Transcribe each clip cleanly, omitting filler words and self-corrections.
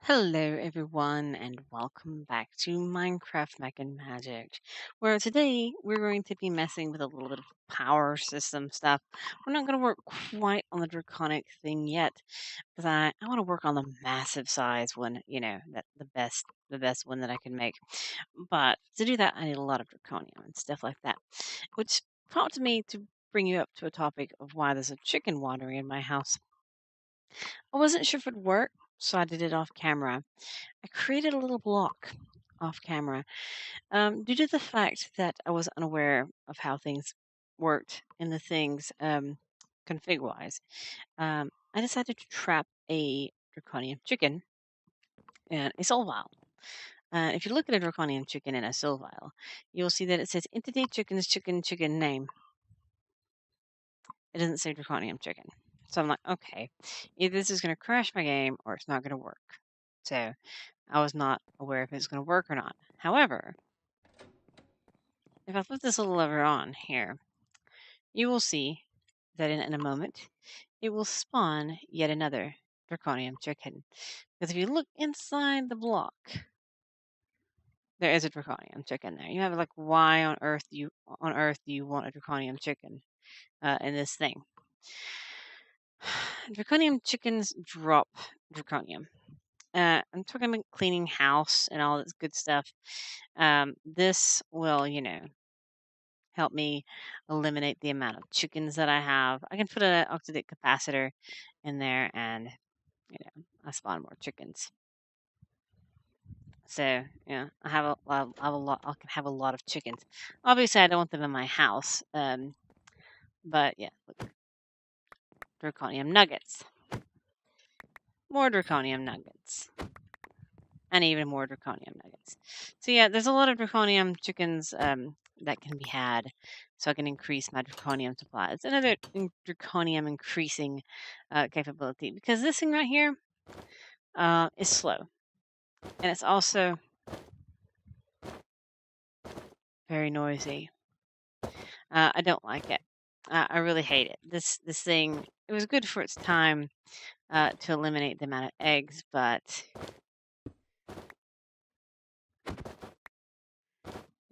Hello, everyone, and welcome back to Minecraft Mech and Magic, where today we're going to be messing with a little bit of power system stuff. We're not going to work quite on the draconic thing yet, because I want to work on the massive size one. That the best one that I can make. But to do that, I need a lot of draconium and stuff like that, which prompted me to bring you up to a topic of why there's a chicken wandering in my house. I wasn't sure if it would work, so I did it off camera. I created a little block off camera due to the fact that I was unaware of how things worked in the things config wise. I decided to trap a draconium chicken in a soul vial. If you look at a draconium chicken in a soul vial, you'll see that it says entity chickens chicken name. It doesn't say draconium chicken. So I'm like, okay, either this is going to crash my game or it's not going to work. So I was not aware if it's going to work or not. However, if I put this little lever on here, you will see that in a moment it will spawn yet another draconium chicken. Because if you look inside the block, there is a draconium chicken there. You have like, why on earth do you want a draconium chicken in this thing? Draconium chickens drop draconium. I'm talking about cleaning house and all this good stuff. This will, help me eliminate the amount of chickens that I have. I can put an oxidate capacitor in there and, I spawn more chickens. So, I have I can have a lot of chickens. Obviously, I don't want them in my house. But yeah, look, draconium nuggets. More draconium nuggets. And even more draconium nuggets. So yeah, there's a lot of draconium chickens that can be had, so I can increase my draconium supply. It's another draconium increasing capability, because this thing right here is slow, and it's also very noisy. I don't like it. I really hate it. This thing, it was good for its time to eliminate the amount of eggs, but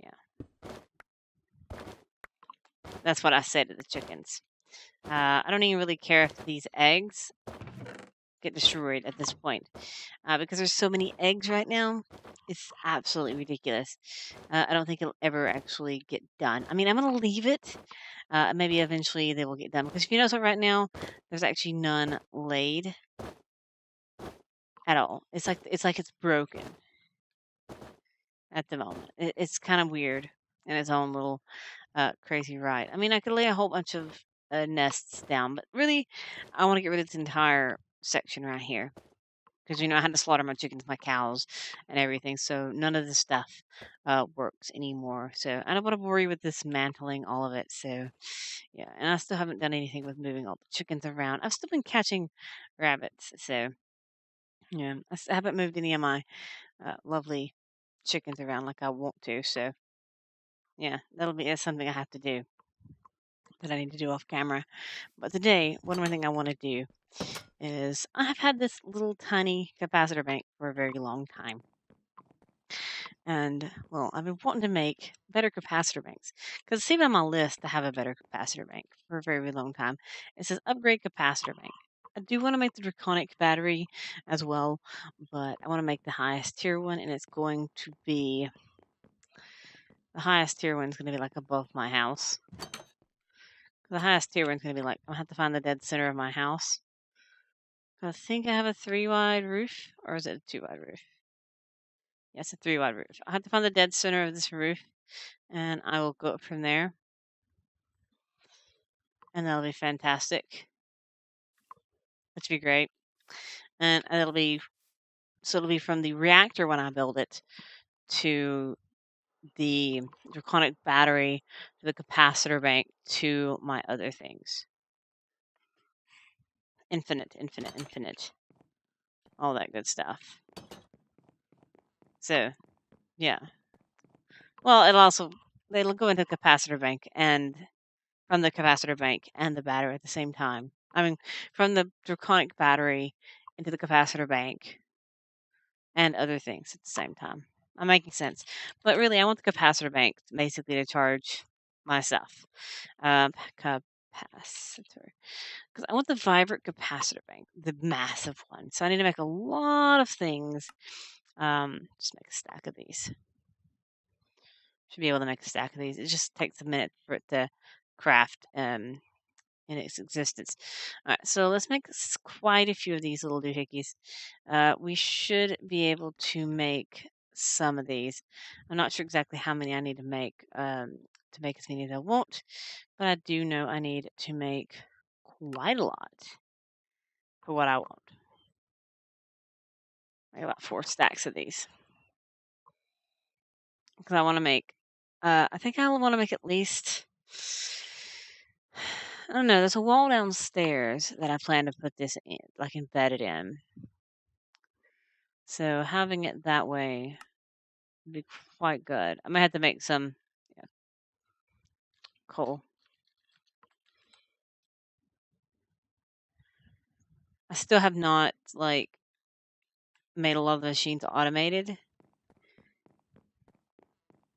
yeah, that's what I said to the chickens. I don't even really care if these eggs get destroyed at this point, because there's so many eggs right now. It's absolutely ridiculous. I don't think it'll ever actually get done. I mean, I'm gonna leave it. Maybe eventually they will get done, because if you notice, what, right now there's actually none laid at all. It's like it's broken at the moment. It's kind of weird in its own little crazy ride. I mean, I could lay a whole bunch of nests down, but really, I want to get rid of this entire section right here, because I had to slaughter my chickens, my cows, and everything. So none of this stuff works anymore. So I don't want to worry with dismantling all of it. So yeah, and I still haven't done anything with moving all the chickens around. I've still been catching rabbits. So yeah, I haven't moved any of my lovely chickens around like I want to. So yeah, that's something I have to do, that I need to do off camera. But today, one more thing I want to do is, I've had this little tiny capacitor bank for a very long time. And, well, I've been wanting to make better capacitor banks, because it's even on my list to have a better capacitor bank for a very, very long time. It says upgrade capacitor bank. I do want to make the draconic battery as well, but I want to make the highest tier one, and it's going to be, the highest tier one is going to be like above my house. The highest tier one's going to be like, I'm going to have to find the dead center of my house. I think I have a 3-wide roof, or is it a 2-wide roof? Yes, a 3-wide roof. I have to find the dead center of this roof, and I will go up from there, and that'll be fantastic. Which will be great, and it'll be from the reactor when I build it to the draconic battery to the capacitor bank to my other things. Infinite, all that good stuff. So yeah. Well, they'll go into the capacitor bank, and from the capacitor bank and the battery at the same time. I mean, from the draconic battery into the capacitor bank, and other things at the same time. I'm making sense. But really, I want the capacitor bank basically to charge my stuff. Capacitor. Because I want the vibrant capacitor bank, the massive one. So I need to make a lot of things. Just make a stack of these. Should be able to make a stack of these. It just takes a minute for it to craft in its existence. All right, so let's make quite a few of these little doohickeys. We should be able to make some of these. I'm not sure exactly how many I need to make as many as I want, but I do know I need to make quite a lot for what I want. Like about 4 stacks of these because I want to make. I think I want to make at least. I don't know. There's a wall downstairs that I plan to put this in, like embedded in. So having it that way would be quite good. I might have to make some coal. I still have not made a lot of the machines automated,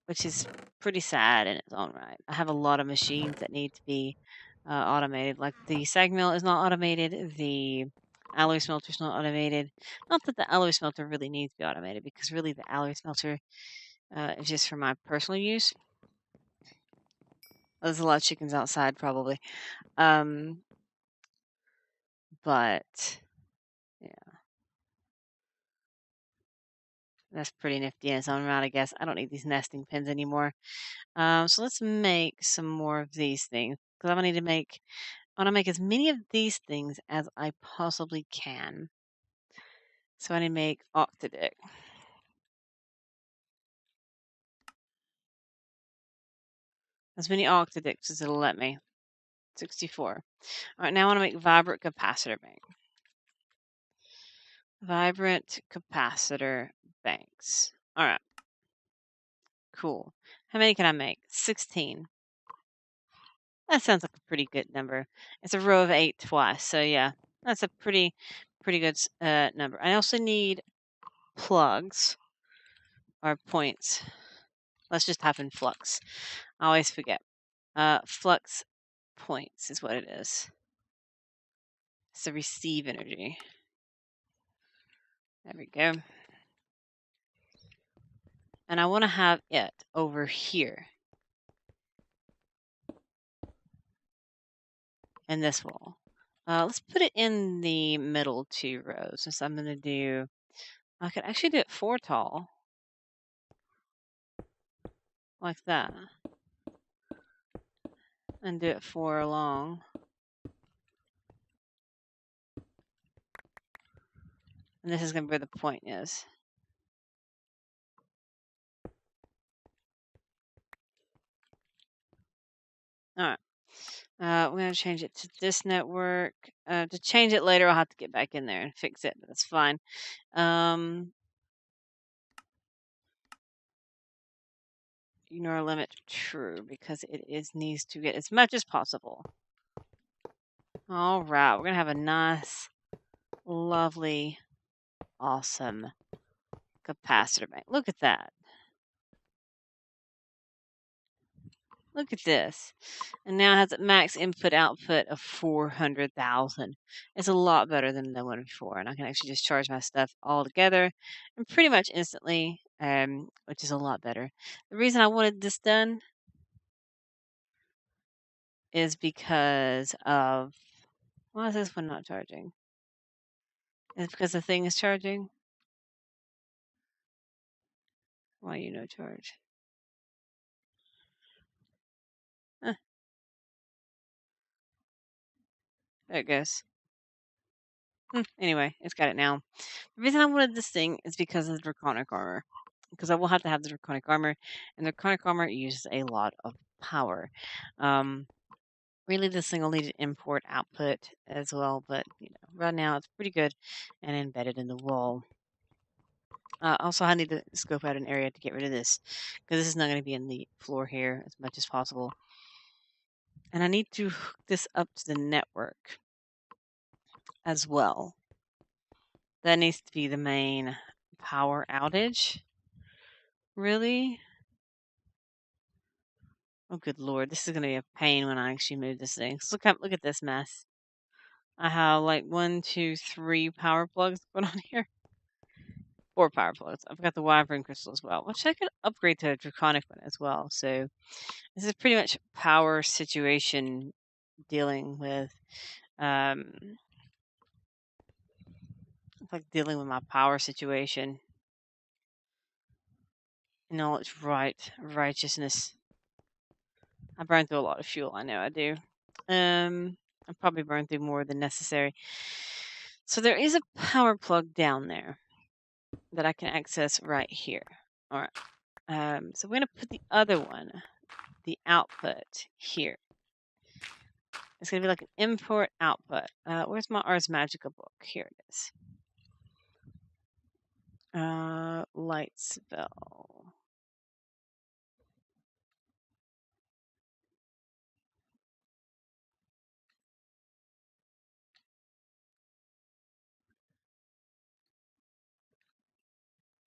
which is pretty sad in its own right. I have a lot of machines that need to be automated. Like the sag mill is not automated. The alloy smelter is not automated. Not that the alloy smelter really needs to be automated, because really the alloy smelter is just for my personal use. There's a lot of chickens outside, probably. But yeah, that's pretty nifty in its own right, I guess. I don't need these nesting pins anymore. So let's make some more of these things, because I want to make as many of these things as I possibly can. So I need to make octadic. As many octadicts as it'll let me. 64. All right, now I want to make vibrant capacitor bank. Vibrant capacitor banks. All right. Cool. How many can I make? 16. That sounds like a pretty good number. It's a row of 8 twice. So yeah, that's a pretty good number. I also need plugs or points. Let's just type in flux. I always forget. Flux points is what it is. It's the receive energy. There we go. And I want to have it over here in this wall. Let's put it in the middle 2 rows. So I'm going to do, I could actually do it 4 tall. Like that. And do it 4 long. And this is going to be where the point is. All right. We're going to change it to this network. To change it later, I'll have to get back in there and fix it, but that's fine. Ignore limit true, because it needs to get as much as possible. All right. We're going to have a nice, lovely, awesome capacitor bank. Look at that. Look at this. And now it has a max input output of 400,000. It's a lot better than the one before. And I can actually just charge my stuff all together and pretty much instantly, which is a lot better. The reason I wanted this done is because of, why is this one not charging? Is it because the thing is charging? Why you no charge? Huh, there it goes. Anyway, it's got it now. The reason I wanted this thing is because of the draconic armor. Because I will have to have the draconic armor, and the draconic armor uses a lot of power. Really, this thing will need an import output as well, but right now it's pretty good and embedded in the wall. Also, I need to scope out an area to get rid of this, because this is not going to be in the floor here as much as possible. And I need to hook this up to the network as well. That needs to be the main power outage. Really? Oh, good lord! This is gonna be a pain when I actually move this thing. So look at this mess. I have like 1, 2, 3 power plugs going on here. 4 power plugs. I've got the wyvern crystal as well, which I could upgrade to a draconic one as well. So this is pretty much power situation dealing with. It's like dealing with my power situation in all its righteousness. I burn through a lot of fuel. I know I do. I probably burn through more than necessary. So there is a power plug down there that I can access right here. All right. So we're going to put the other one, the output, here. It's going to be like an import output. Where's my Ars Magica book? Here it is. Light spell.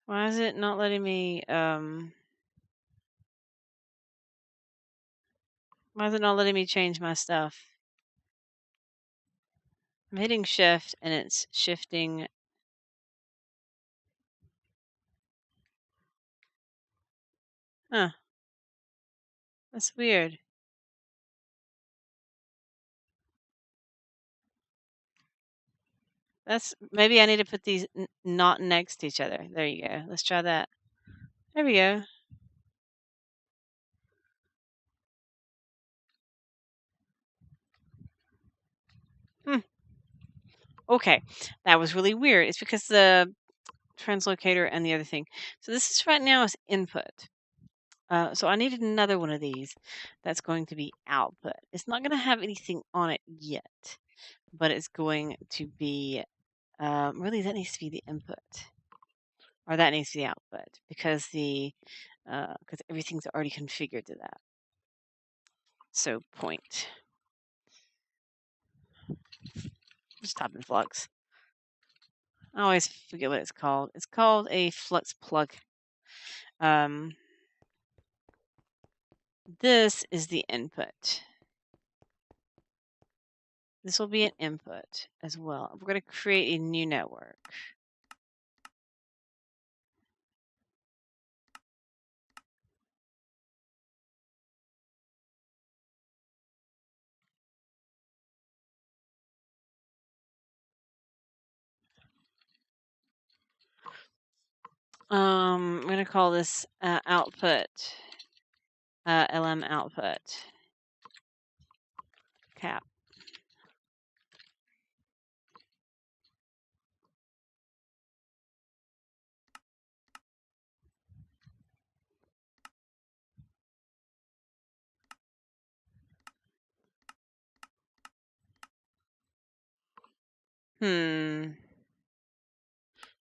Why is it not letting me, why is it not letting me change my stuff? I'm hitting shift and it's shifting. Huh. That's weird. Maybe I need to put these not next to each other. There you go. Let's try that. There we go. Okay, that was really weird. It's because the translocator and the other thing. So this is right now is input. So I needed another one of these that's going to be output. It's not going to have anything on it yet, but it's going to be, really that needs to be the input. Or that needs to be the output because everything's already configured to that. So point. Stop and flux. I always forget what it's called. It's called a flux plug. This is the input. This will be an input as well. We're going to create a new network. I'm going to call this output, LM output cap.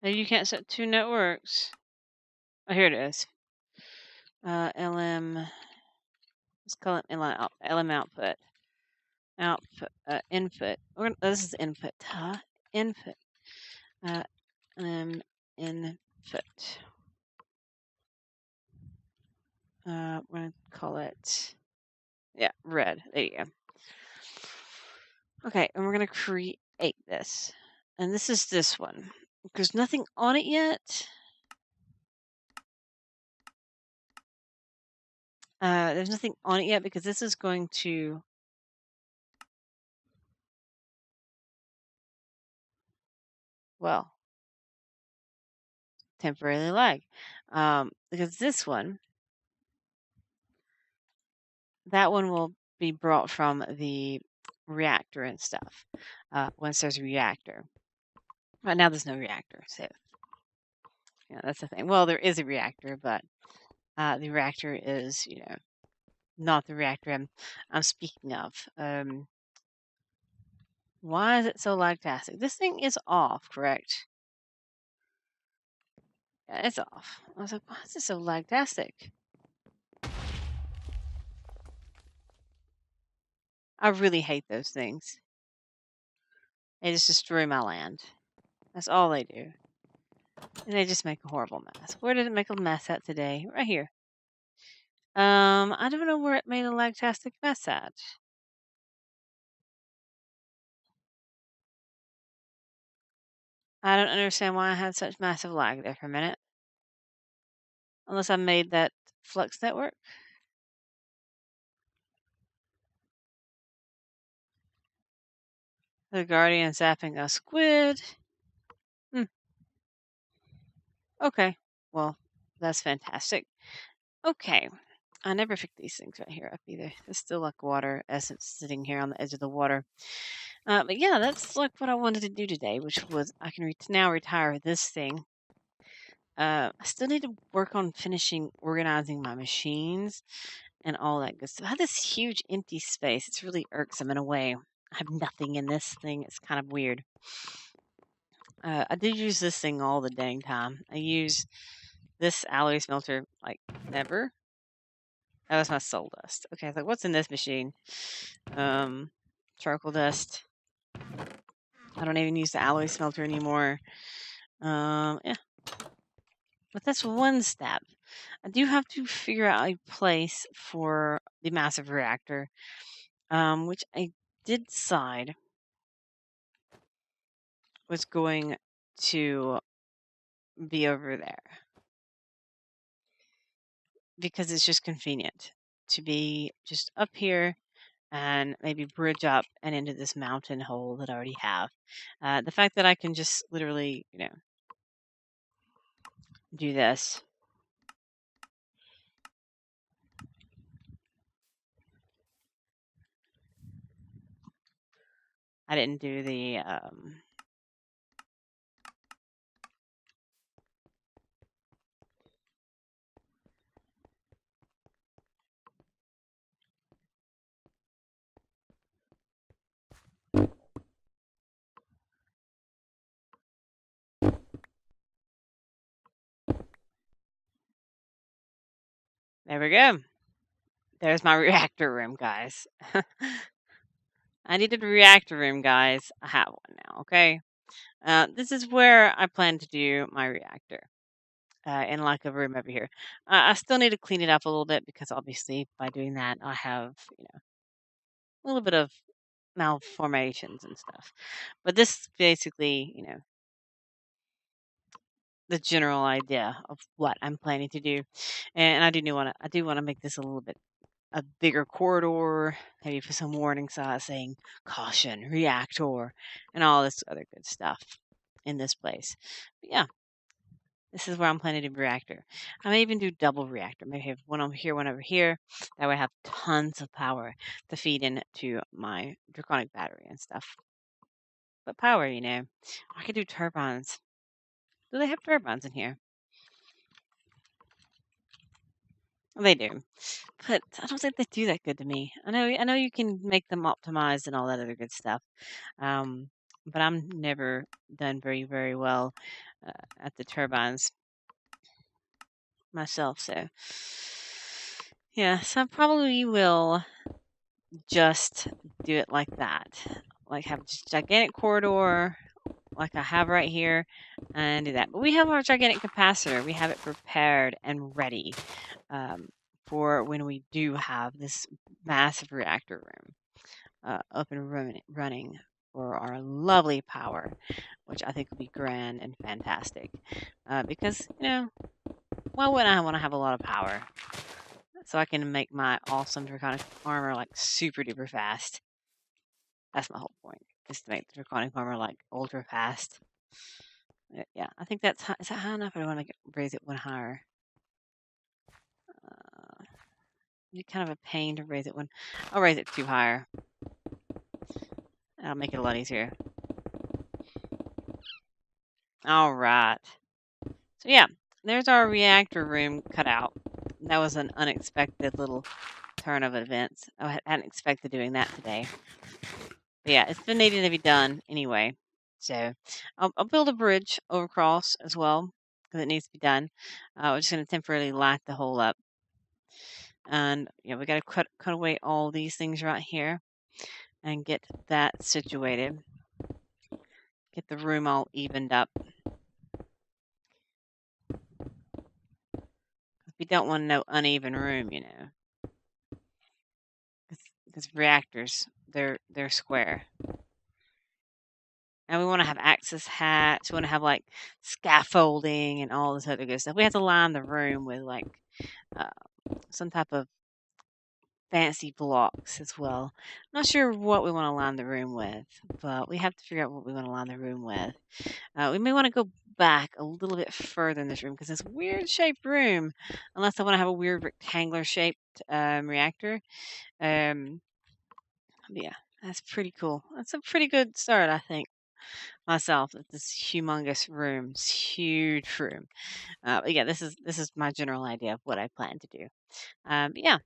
Maybe you can't set 2 networks. Oh, here it is. LM, let's call it LM output. Output, input. This is input, huh? Input. LM input. We're going to call it, yeah, red. There you go. Okay, and we're going to create this. And this is this one. There's nothing on it yet. There's nothing on it yet because this is going to, well, temporarily lag. Because this one, that one will be brought from the reactor and stuff. Once there's a reactor. Right now there's no reactor, so yeah, that's the thing. Well, there is a reactor, but the reactor is, not the reactor I'm speaking of. Why is it so lagtastic? This thing is off, correct? Yeah, it's off. I was like, why is it so lagtastic? I really hate those things. They just destroy my land. That's all they do. And I just make a horrible mess. Where did it make a mess at today? Right here. I don't know where it made a lagtastic mess at. I don't understand why I had such massive lag there for a minute. Unless I made that Flux network. The Guardian zapping a squid. Hmm. Okay. Well, that's fantastic. Okay. I never pick these things right here up either. It's still like water essence sitting here on the edge of the water. But yeah, that's like what I wanted to do today, which was I can now retire this thing. I still need to work on finishing organizing my machines and all that good stuff. I have this huge empty space. It's really irksome in a way. I have nothing in this thing. It's kind of weird. I do use this thing all the dang time. I use this alloy smelter like never. That was my soul dust. Okay, I was like, what's in this machine? Charcoal dust. I don't even use the alloy smelter anymore. Yeah. But that's one step. I do have to figure out a place for the massive reactor, which I did decide was going to be over there because it's just convenient to be just up here and maybe bridge up and into this mountain hole that I already have. The fact that I can just literally, do this. I didn't do the there we go. There's my reactor room, guys. I needed a reactor room, guys. I have one now, okay? This is where I plan to do my reactor. In like a room over here. I still need to clean it up a little bit because obviously by doing that I have, a little bit of malformations and stuff. But this is basically, the general idea of what I'm planning to do. And I do want to make this a little bit a bigger corridor, maybe put some warning signs saying caution, reactor, and all this other good stuff in this place. But yeah, this is where I'm planning to reactor. I may even do double reactor. Maybe have one over here, one over here. That way I have tons of power to feed into my draconic battery and stuff. But power, I could do turbines. Do they have turbines in here? Well, they do. But I don't think they do that good to me. I know you can make them optimized and all that other good stuff. But I'm never done very, very well at the turbines myself. So, yeah, so I probably will just do it like that. Like have a gigantic corridor like I have right here and do that. But we have our gigantic capacitor. We have it prepared and ready for when we do have this massive reactor room up and running for our lovely power, which I think will be grand and fantastic. Because, why wouldn't I want to have a lot of power? So I can make my awesome draconic armor like super duper fast. That's my whole point, is to make the draconic armor like ultra fast. Yeah, I think that's high. Is that high enough? I want to raise it one higher. It's kind of a pain to raise it one. I'll raise it two higher. That'll make it a lot easier. All right. So yeah, there's our reactor room cut out. That was an unexpected little turn of events. I hadn't expected doing that today. But yeah, it's been needing to be done anyway. So I'll build a bridge over across as well because it needs to be done. We're just going to temporarily light the hole up. And we got to cut away all these things right here and get that situated. Get the room all evened up. We don't want no uneven room, because reactors, they're square. And we want to have access hats. We want to have like scaffolding and all this other good stuff. We have to line the room with like uh, some type of fancy blocks as well. Not sure what we want to line the room with, but we have to figure out what we want to line the room with. We may want to go back a little bit further in this room because it's a weird shaped room, unless I want to have a weird rectangular shaped reactor. Yeah, that's pretty cool. That's a pretty good start, I think, myself. This humongous room, this huge room. But yeah, this is my general idea of what I plan to do. But yeah,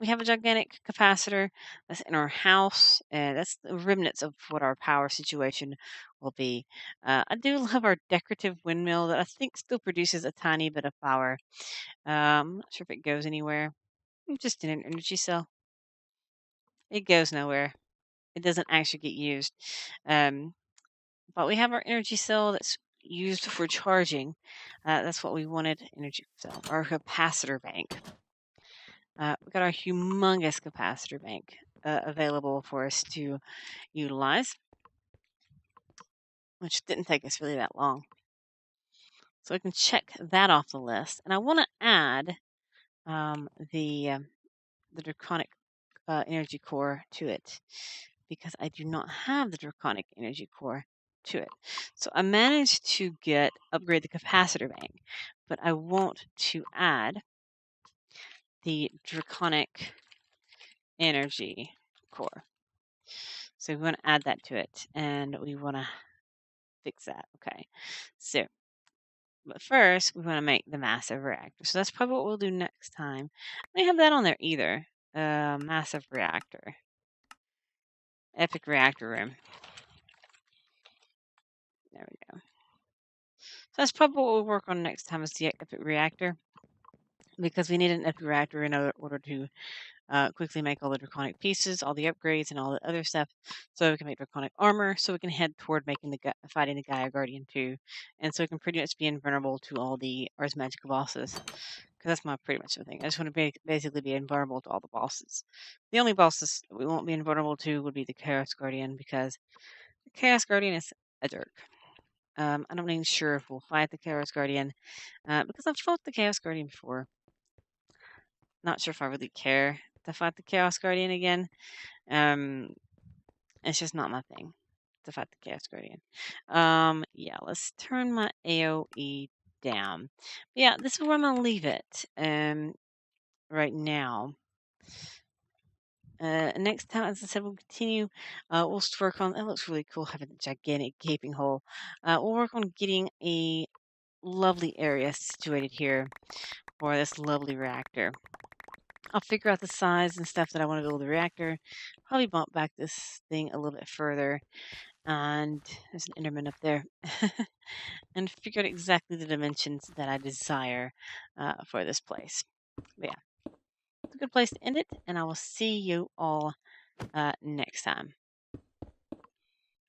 we have a gigantic capacitor that's in our house, and that's the remnants of what our power situation will be. I do love our decorative windmill that I think still produces a tiny bit of power. I'm not sure if it goes anywhere. Just in an energy cell. It goes nowhere. It doesn't actually get used. Um, but we have our energy cell that's used for charging. That's what we wanted, energy cell, our capacitor bank. We got our humongous capacitor bank available for us to utilize, which didn't take us really that long. So we can check that off the list. And I want to add the draconic energy core to it because I do not have the draconic energy core to it. So I managed to upgrade the capacitor bank, but I want to add the draconic energy core. So we want to add that to it, and we want to fix that. Okay. So, but first we want to make the massive reactor. So that's probably what we'll do next time. I don't have that on there either. Massive reactor. Epic reactor room. There we go. So that's probably what we'll work on next time is the epic reactor. Because we need an epic reactor in order to quickly make all the draconic pieces, all the upgrades, and all the other stuff, so we can make draconic armor. So we can head toward making fighting the Gaia Guardian 2, and so we can pretty much be invulnerable to all the Ars Magica bosses. Because that's my pretty much the thing. I just want to basically be invulnerable to all the bosses. The only bosses we won't be invulnerable to would be the Chaos Guardian, because the Chaos Guardian is a jerk. I'm not even sure if we'll fight the Chaos Guardian, because I've fought the Chaos Guardian before. Not sure if I really care to fight the Chaos Guardian again. It's just not my thing to fight the Chaos Guardian. Yeah, let's turn my AoE down. But yeah, this is where I'm gonna leave it. Right now. Next time, as I said, we'll continue. We'll work on. It looks really cool having a gigantic gaping hole. We'll work on getting a lovely area situated here for this lovely reactor. I'll figure out the size and stuff that I want to build the reactor. Probably bump back this thing a little bit further. And there's an Enderman up there. And figure out exactly the dimensions that I desire for this place. But yeah, it's a good place to end it. And I will see you all next time.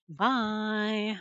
Bye.